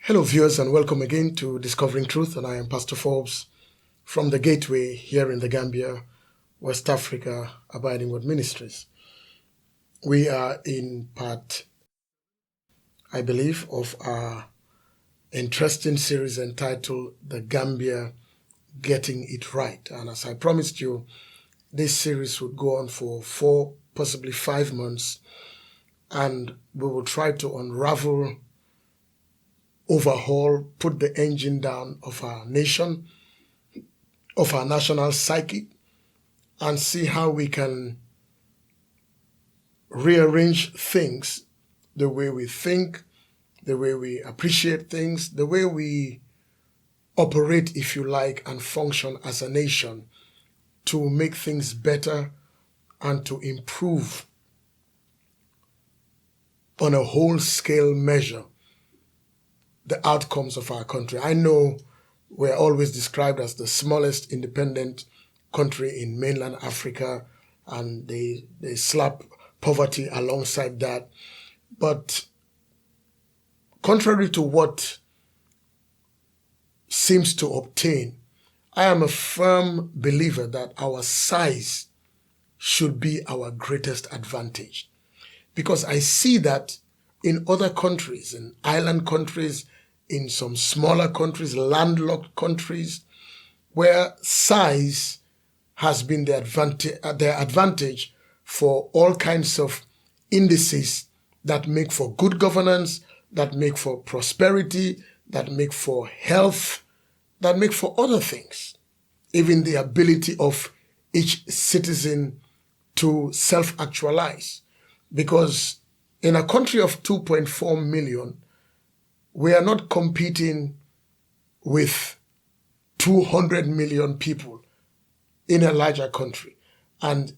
Hello viewers and welcome again to Discovering Truth, and I am Pastor Forbes from the Gateway here in the Gambia, West Africa, Abiding Word Ministries. We are in part, I believe, of our interesting series entitled The Gambia Getting It Right. And as I promised you, this series would go on for 4, possibly 5 months, and we will try to unravel, overhaul, put the engine down of our nation, of our national psyche, and see how we can rearrange things, the way we think, the way we appreciate things, the way we operate, if you like, and function as a nation to make things better and to improve on a whole-scale measure the outcomes of our country. I know we're always described as the smallest independent country in mainland Africa, and they slap poverty alongside that. But contrary to what seems to obtain, I am a firm believer that our size should be our greatest advantage. Because I see that in other countries, in island countries, in some smaller countries, landlocked countries, where size has been their advantage for all kinds of indices that make for good governance, that make for prosperity, that make for health, that make for other things. Even the ability of each citizen to self-actualize. Because in a country of 2.4 million, we are not competing with 200 million people in a larger country. And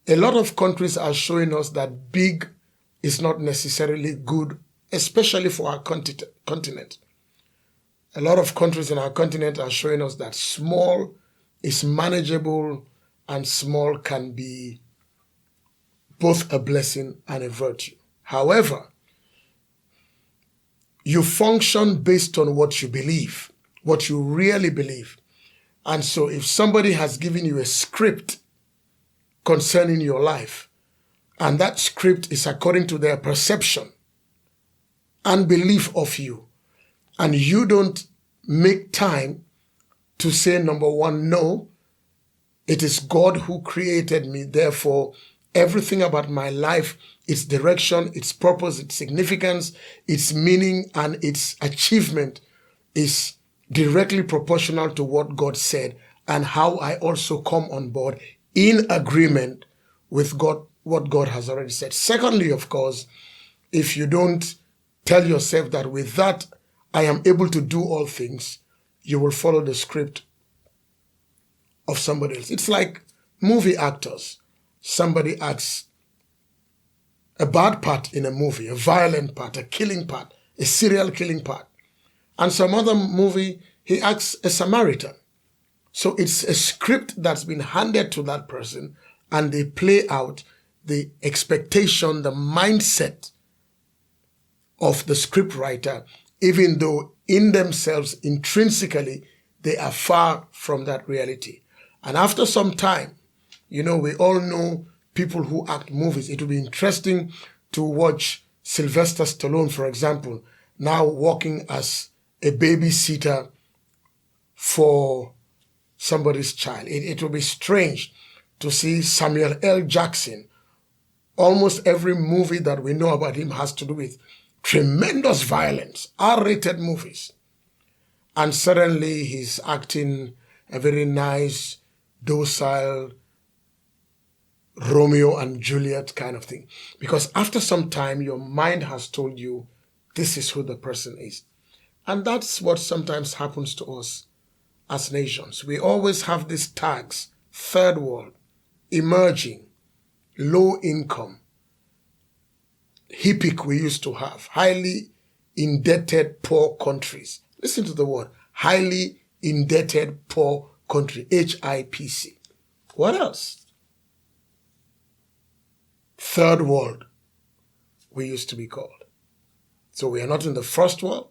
a lot of countries are showing us that big is not necessarily good, especially for our continent. A lot of countries in our continent are showing us that small is manageable and small can be both a blessing and a virtue. However, you function based on what you believe, what you really believe. And so if somebody has given you a script concerning your life, and that script is according to their perception and belief of you, and you don't make time to say, number one, no, it is God who created me, therefore everything about my life, its direction, its purpose, its significance, its meaning, and its achievement is directly proportional to what God said and how I also come on board in agreement with God, what God has already said. Secondly, of course, if you don't tell yourself that with that I am able to do all things, you will follow the script of somebody else. It's like movie actors. Somebody acts a bad part in a movie, a violent part, a killing part, a serial killing part. And some other movie, he acts a Samaritan. So it's a script that's been handed to that person, and they play out the expectation, the mindset of the script writer, even though in themselves, intrinsically, they are far from that reality. And after some time, you know, we all know people who act movies. It will be interesting to watch Sylvester Stallone, for example, now working as a babysitter for somebody's child. It will be strange to see Samuel L. Jackson. Almost every movie that we know about him has to do with tremendous violence, R-rated movies. And suddenly he's acting a very nice, docile, Romeo and Juliet kind of thing. Because after some time, your mind has told you this is who the person is. And that's what sometimes happens to us as nations. We always have these tags: third world, emerging, low income, HIPIC we used to have, highly indebted poor countries. Listen to the word, highly indebted poor country, HIPC. What else? Third world, we used to be called. So we are not in the first world,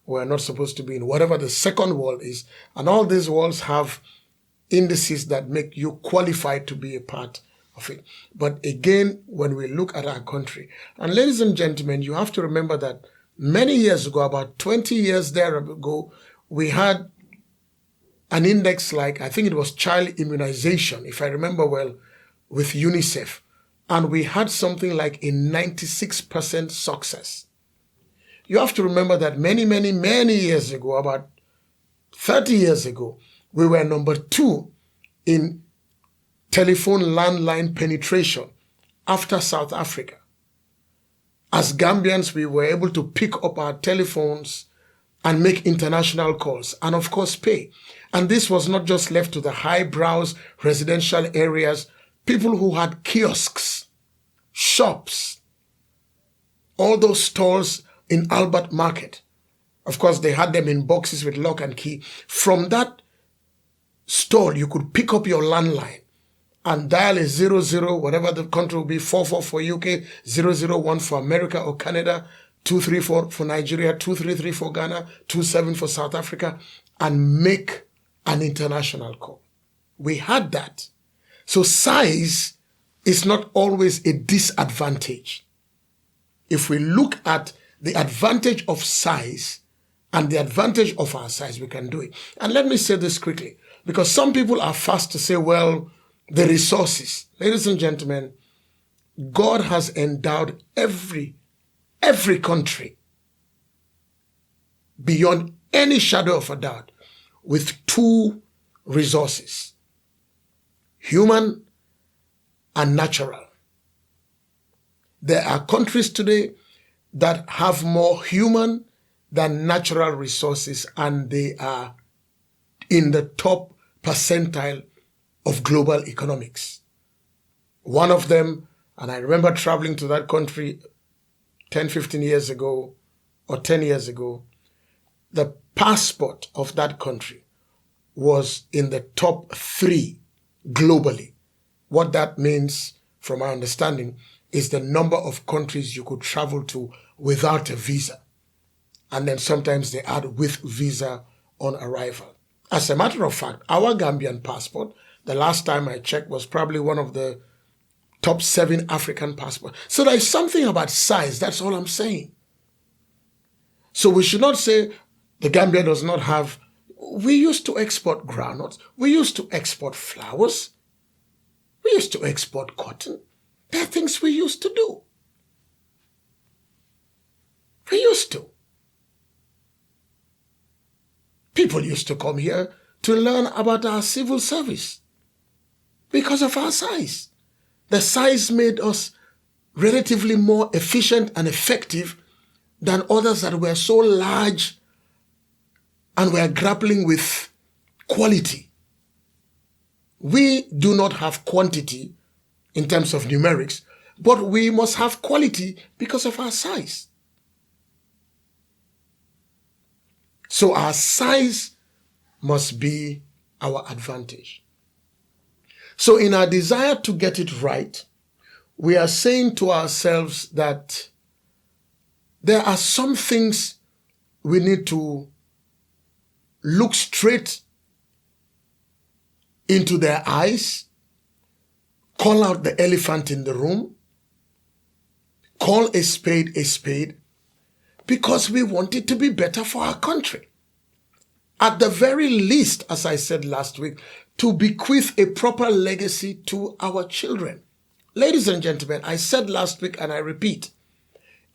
we're not supposed to be in, whatever the second world is. And all these worlds have indices that make you qualified to be a part of it. But again, when we look at our country, and ladies and gentlemen, you have to remember that many years ago, about 20 years there ago, we had an index like, I think it was child immunization, if I remember well, with UNICEF. And we had something like a 96% success. You have to remember that many years ago, about 30 years ago, we were number 2 in telephone landline penetration after South Africa. As Gambians, we were able to pick up our telephones and make international calls and, of course, pay. And this was not just left to the highbrows, residential areas, people who had kiosks, shops, all those stores in Albert Market. Of course, they had them in boxes with lock and key. From that store, you could pick up your landline and dial a 00, whatever the country will be, 44 for UK, 001 for America or Canada, 234 for Nigeria, 233 for Ghana, 27 for South Africa, and make an international call. We had that. So size is not always a disadvantage. If we look at the advantage of size and the advantage of our size, we can do it. And let me say this quickly, because some people are fast to say, well, the resources. Ladies and gentlemen, God has endowed every country beyond any shadow of a doubt with 2 resources, human and natural. There are countries today that have more human than natural resources, and they are in the top percentile of global economics. One of them, and I remember traveling to that country 10, 15 years ago, or 10 years ago, the passport of that country was in the top 3 globally. What that means, from my understanding, is the number of countries you could travel to without a visa. And then sometimes they add with visa on arrival. As a matter of fact, our Gambian passport, the last time I checked, was probably one of the top 7 African passports. So there's something about size, that's all I'm saying. So we should not say the Gambia does not have. We used to export groundnuts. We used to export flowers. We used to export cotton. There are things we used to do. We used to. People used to come here to learn about our civil service because of our size. The size made us relatively more efficient and effective than others that were so large and were grappling with quality. We do not have quantity in terms of numerics, but we must have quality because of our size. So our size must be our advantage. So in our desire to get it right, we are saying to ourselves that there are some things we need to look straight into their eyes, call out the elephant in the room, call a spade, because we want it to be better for our country. At the very least, as I said last week, to bequeath a proper legacy to our children. Ladies and gentlemen, I said last week and I repeat,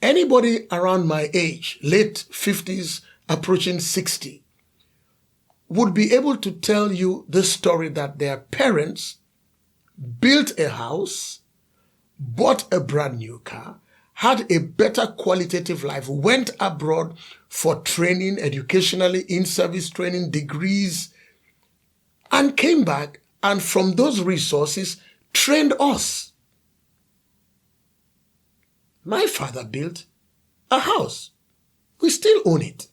anybody around my age, late 50s, approaching 60, would be able to tell you this story that their parents built a house, bought a brand new car, had a better qualitative life, went abroad for training, educationally, in-service training, degrees, and came back, and from those resources, trained us. My father built a house. We still own it.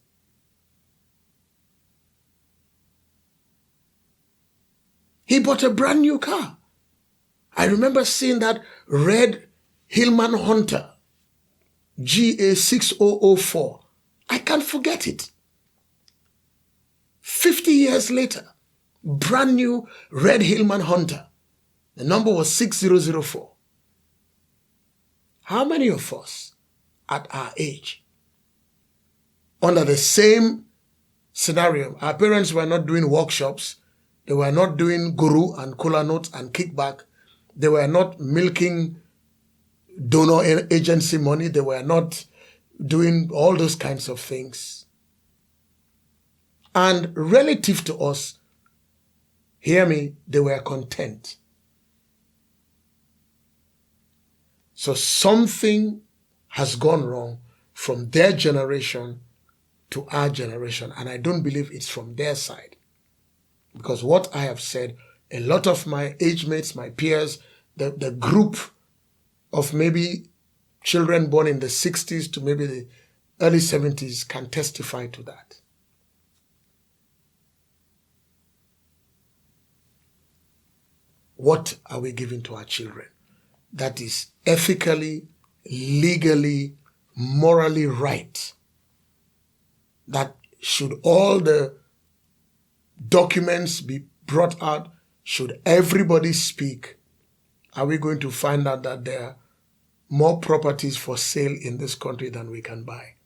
He bought a brand new car. I remember seeing that red Hillman Hunter, GA 6004. I can't forget it. 50 years later, brand new Red Hillman Hunter. The number was 6004. How many of us at our age, under the same scenario, our parents were not doing workshops, they were not doing guru and kola notes and kickback, they were not milking donor agency money, they were not doing all those kinds of things. And relative to us, hear me, they were content. So something has gone wrong from their generation to our generation. And I don't believe it's from their side. Because what I have said, a lot of my age mates, my peers, the group of maybe children born in the 60s to maybe the early 70s can testify to that. What are we giving to our children that is ethically, legally, morally right? That should all the documents be brought out, should everybody speak, are we going to find out that there are more properties for sale in this country than we can buy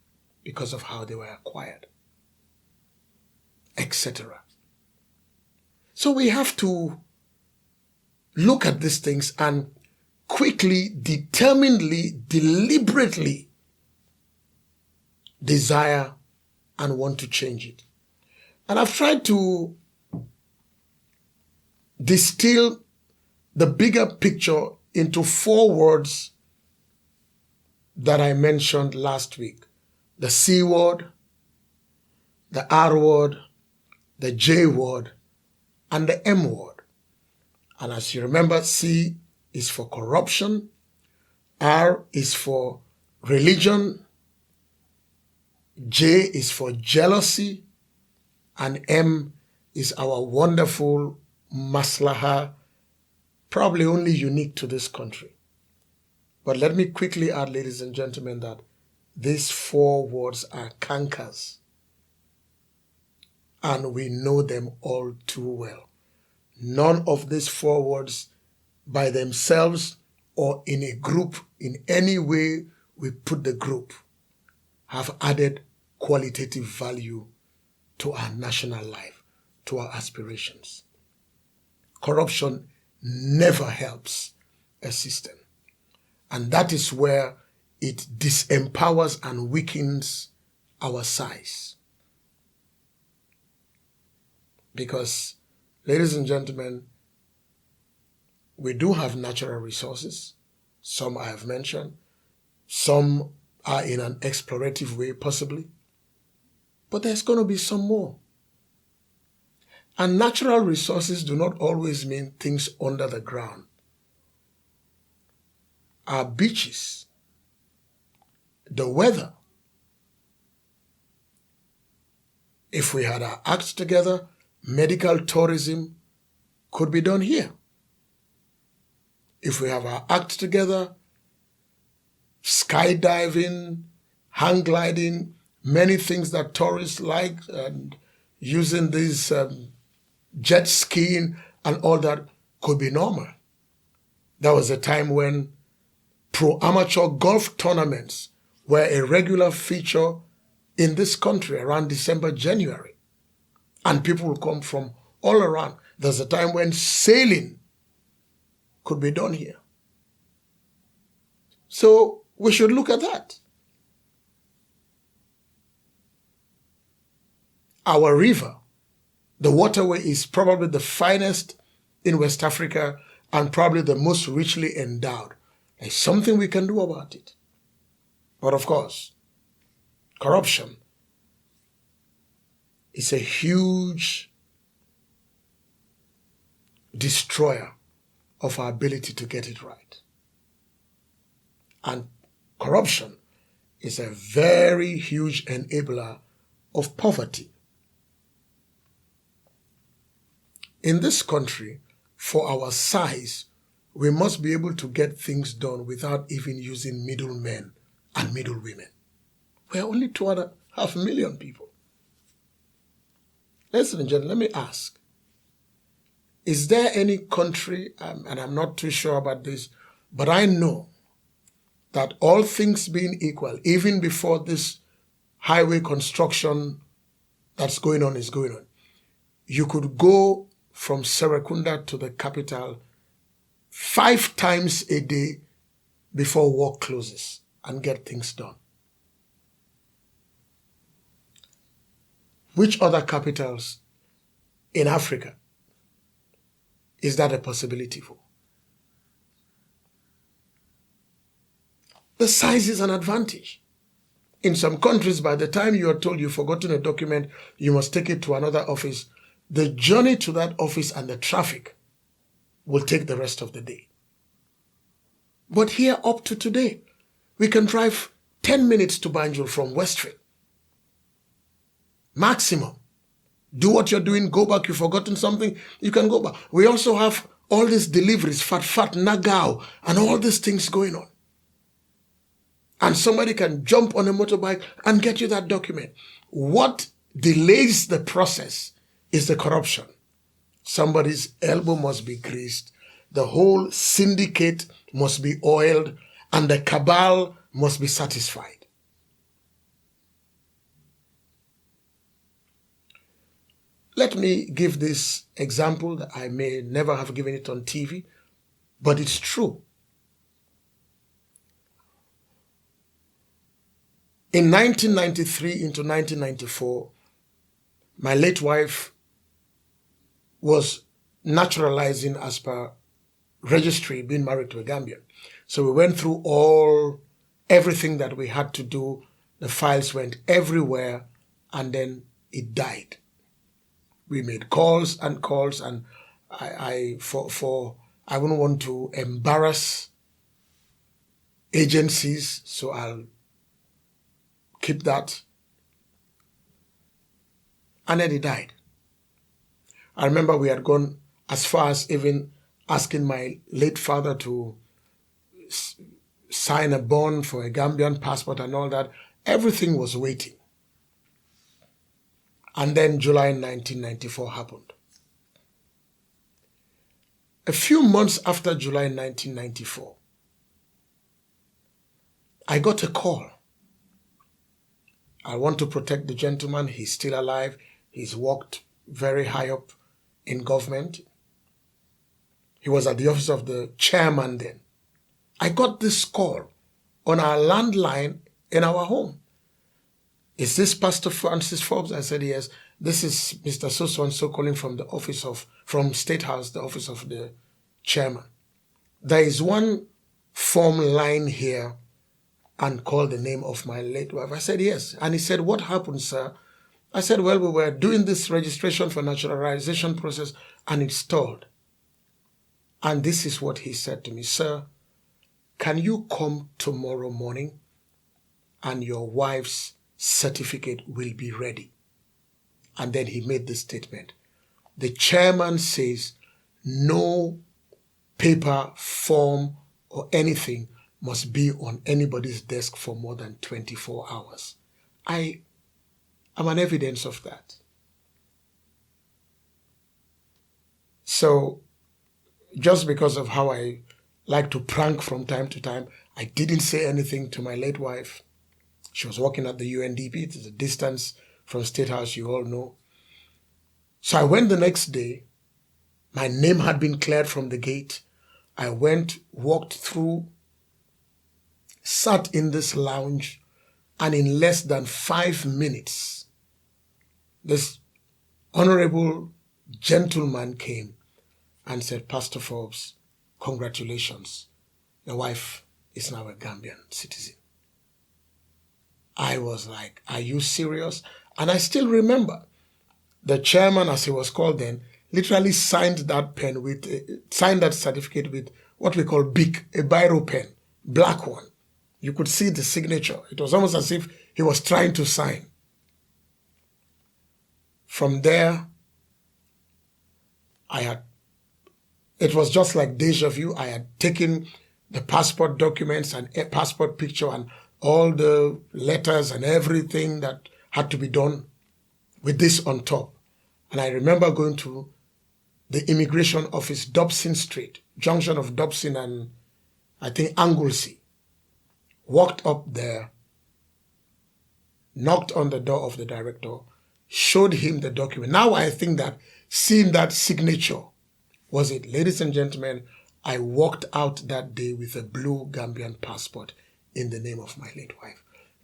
because of how they were acquired, etc. So we have to look at these things and quickly, determinedly, deliberately desire and want to change it. And I've tried to distill the bigger picture into 4 words that I mentioned last week. The C word, the R word, the J word, and the M word. And as you remember, C is for corruption, R is for religion, J is for jealousy, and M is our wonderful maslaha, probably only unique to this country. But let me quickly add, ladies and gentlemen, that these 4 words are cankers, and we know them all too well. None of these 4 words by themselves or in a group, in any way we put the group, have added qualitative value to our national life, to our aspirations. Corruption never helps a system. And that is where it disempowers and weakens our size. Because, ladies and gentlemen, we do have natural resources. Some I have mentioned. Some are in an explorative way, possibly. But there's going to be some more. And natural resources do not always mean things under the ground. Our beaches, the weather. If we had our acts together, medical tourism could be done here. If we have our act together, skydiving, hang gliding, many things that tourists like, and using these jet skiing and all that could be normal. There was a time when pro-amateur golf tournaments were a regular feature in this country around December, January. And people would come from all around. There's a time when sailing could be done here. So we should look at that. Our river, the waterway, is probably the finest in West Africa and probably the most richly endowed. There's something we can do about it. But of course, corruption is a huge destroyer of our ability to get it right. And corruption is a very huge enabler of poverty. In this country, for our size, we must be able to get things done without even using middlemen and middlewomen. We're only 2.5 million people. Ladies and gentlemen, let me ask, is there any country, and I'm not too sure about this, but I know that all things being equal, even before this highway construction that's going on is going on, you could go from Serekunda to the capital 5 times a day before work closes and get things done. Which other capitals in Africa is that a possibility for? The size is an advantage. In some countries, by the time you are told you've forgotten a document, you must take it to another office. The journey to that office and the traffic will take the rest of the day. But here, up to today, we can drive 10 minutes to Banjul from Westfield. Maximum. Do what you're doing, go back, you've forgotten something, you can go back. We also have all these deliveries, fat, nagao, and all these things going on. And somebody can jump on a motorbike and get you that document. What delays the process is the corruption. Somebody's elbow must be greased, the whole syndicate must be oiled, and the cabal must be satisfied. Let me give this example that I may never have given it on TV, but it's true. In 1993 into 1994, my late wife was naturalizing as per registry, being married to a Gambian. So we went through everything that we had to do. The files went everywhere, and then it died. We made calls, and I wouldn't want to embarrass agencies, so I'll keep that. And then he died. I remember we had gone as far as even asking my late father to sign a bond for a Gambian passport and all that. Everything was waiting. And then July 1994 happened. A few months after July 1994, I got a call. I want to protect the gentleman. He's still alive. He's worked very high up in government. He was at the office of the chairman then. I got this call on our landline in our home. Is this Pastor Francis Forbes? I said, yes. This is Mr. So-and-so calling from State House, the office of the chairman. There is one form line here and call the name of my late wife. I said, yes. And he said, what happened, sir? I said, well, we were doing this registration for naturalization process and it stalled. And this is what he said to me, sir, can you come tomorrow morning and your wife's certificate will be ready? And then he made this statement. The chairman says no paper, form, or anything must be on anybody's desk for more than 24 hours. I am an evidence of that. So just because of how I like to prank from time to time, I didn't say anything to my late wife. She was working at the UNDP. It is a distance from State House, you all know. So I went the next day. My name had been cleared from the gate. I went, walked through, sat in this lounge, and in less than 5 minutes, this honorable gentleman came and said, Pastor Forbes, congratulations. Your wife is now a Gambian citizen. I was like, are you serious? And I still remember the chairman, as he was called then, literally signed that certificate with what we call BIC, a biro pen, black one. You could see the signature. It was almost as if he was trying to sign. From there, it was just like déjà vu. I had taken the passport documents and a passport picture and all the letters and everything that had to be done with this on top. And I remember going to the immigration office, Dobson Street, junction of Dobson and I think Anglesey. Walked up there, knocked on the door of the director, showed him the document. Now I think that seeing that signature was it. Ladies and gentlemen, I walked out that day with a blue Gambian passport in the name of my late wife.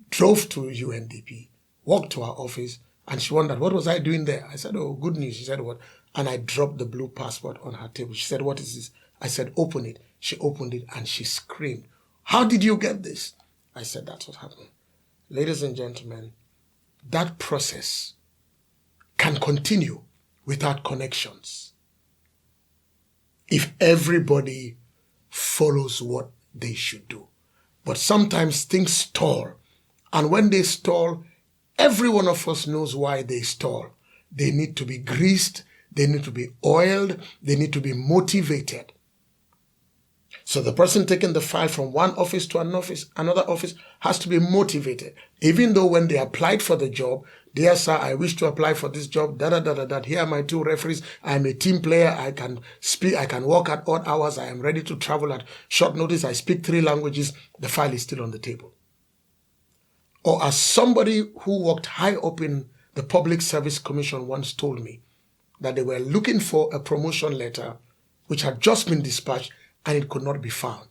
Drove to UNDP, walked to her office, and she wondered, what was I doing there? I said, oh, good news. She said, what? And I dropped the blue passport on her table. She said, what is this? I said, open it. She opened it and she screamed, how did you get this? I said, that's what happened. Ladies and gentlemen, that process can continue without connections if everybody follows what they should do. But sometimes things stall. And when they stall, every one of us knows why they stall. They need to be greased. They need to be oiled. They need to be motivated. So the person taking the file from one office to another office has to be motivated. Even though when they applied for the job, dear sir, I wish to apply for this job, here are my 2 referees, I am a team player, I can speak, I can work at odd hours, I am ready to travel at short notice, I speak 3 languages, the file is still on the table. Or as somebody who worked high up in the Public Service Commission once told me, that they were looking for a promotion letter which had just been dispatched and it could not be found.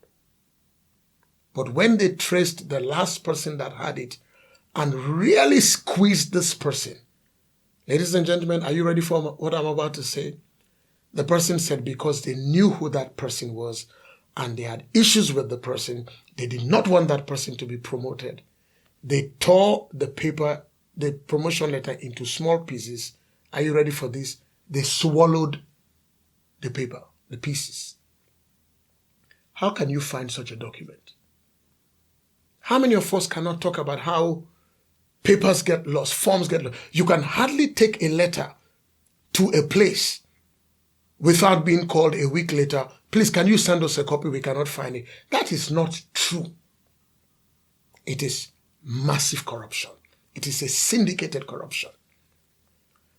But when they traced the last person that had it and really squeezed this person, ladies and gentlemen, are you ready for what I'm about to say? The person said because they knew who that person was and they had issues with the person, they did not want that person to be promoted. They tore the paper, the promotion letter into small pieces. Are you ready for this? They swallowed the paper, the pieces. How can you find such a document? How many of us cannot talk about how papers get lost, forms get lost? You can hardly take a letter to a place without being called a week later, please, can you send us a copy? We cannot find it. That is not true. It is massive corruption. It is a syndicated corruption.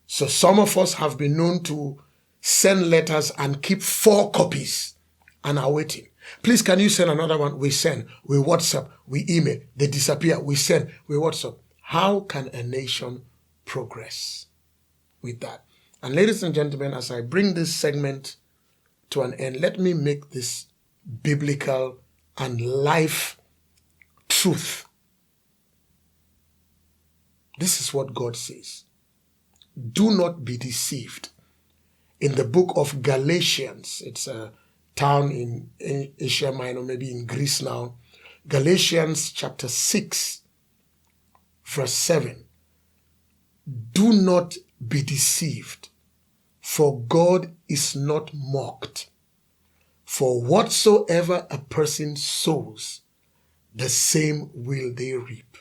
So some of us have been known to send letters and keep 4 copies and are waiting. Please, can you send another one? We send, we WhatsApp, we email, they disappear, we send, we WhatsApp. How can a nation progress with that? And ladies and gentlemen, as I bring this segment to an end, let me make this biblical and life truth. This is what God says. Do not be deceived. In the book of Galatians, it's a town in Asia Minor, maybe in Greece now. Galatians chapter 6, verse 7. Do not be deceived, for God is not mocked. For whatsoever a person sows, the same will they reap.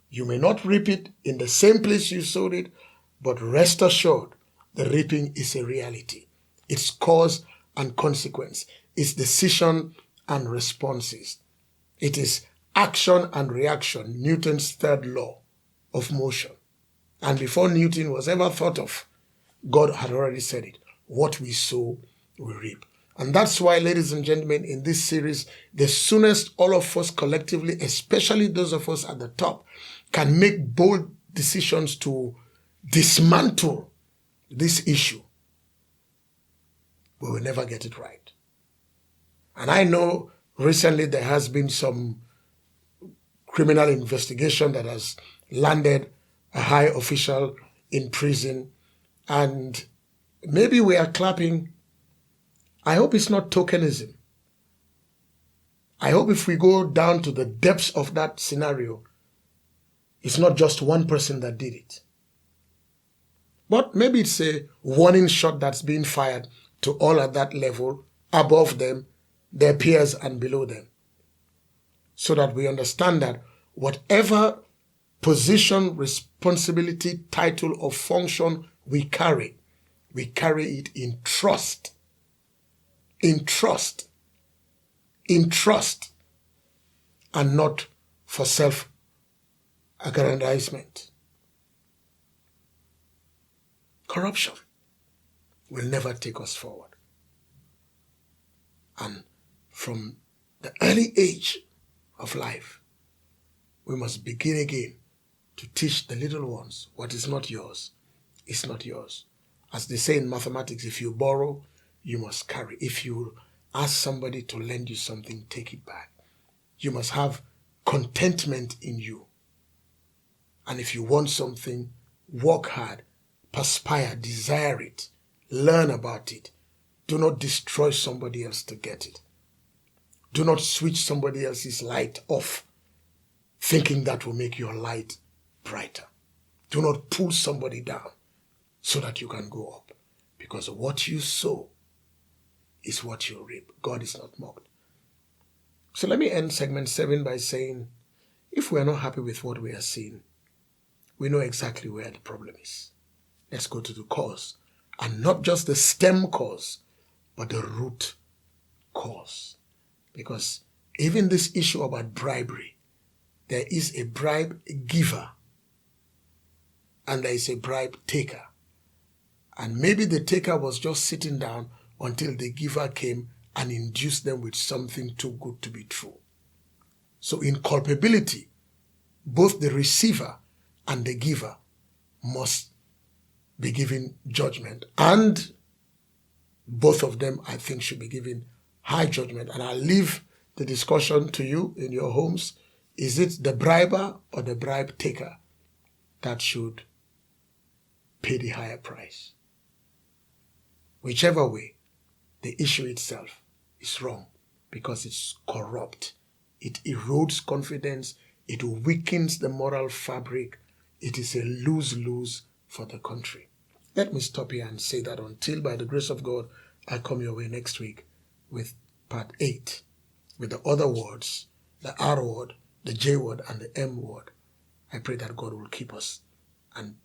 You may not reap it in the same place you sowed it, but rest assured, the reaping is a reality. It's cause and consequence. It's decision and responses. It is action and reaction, Newton's 3rd law of motion. And before Newton was ever thought of, God had already said it. What we sow, we reap. And that's why, ladies and gentlemen, in this series, the soonest all of us collectively, especially those of us at the top, can make bold decisions to dismantle this issue, we will never get it right. And I know recently there has been some criminal investigation that has landed a high official in prison, and maybe we are clapping. I hope it's not tokenism. I hope if we go down to the depths of that scenario, it's not just one person that did it. But maybe it's a warning shot that's being fired to all at that level, above them, their peers and below them. So that we understand that whatever position, responsibility, title or function we carry it in trust. In trust. In trust. And not for self-aggrandizement. corruption will never take us forward. And from the early age of life, we must begin again to teach the little ones what is not yours is not yours. As they say in mathematics, if you borrow, you must carry. If you ask somebody to lend you something, take it back. You must have contentment in you. And if you want something, work hard, perspire, desire it, learn about it. Do not destroy somebody else to get it. Do not switch somebody else's light off, thinking that will make your light brighter. Do not pull somebody down so that you can go up. Because what you sow is what you reap. God is not mocked. So let me end segment 7 by saying, if we are not happy with what we are seeing, we know exactly where the problem is. Let's go to the cause. And not just the stem cause, but the root cause. Because even this issue about bribery, there is a bribe giver and there is a bribe taker. And maybe the taker was just sitting down until the giver came and induced them with something too good to be true. So in culpability, both the receiver and the giver must be given judgment. And both of them, I think, should be given high judgment. And I'll leave the discussion to you in your homes. Is it the briber or the bribe taker that should pay the higher price? Whichever way, the issue itself is wrong because it's corrupt. It erodes confidence. It weakens the moral fabric. It is a lose-lose for the country. Let me stop here and say that until, by the grace of God, I come your way next week with part 8, with the other words, the R word, the J word, and the M word. I pray that God will keep us and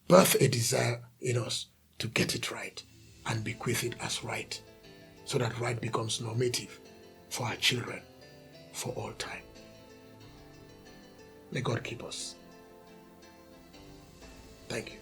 birth a desire in us to get it right and bequeath it as right, so that right becomes normative for our children for all time. May God keep us. Thank you.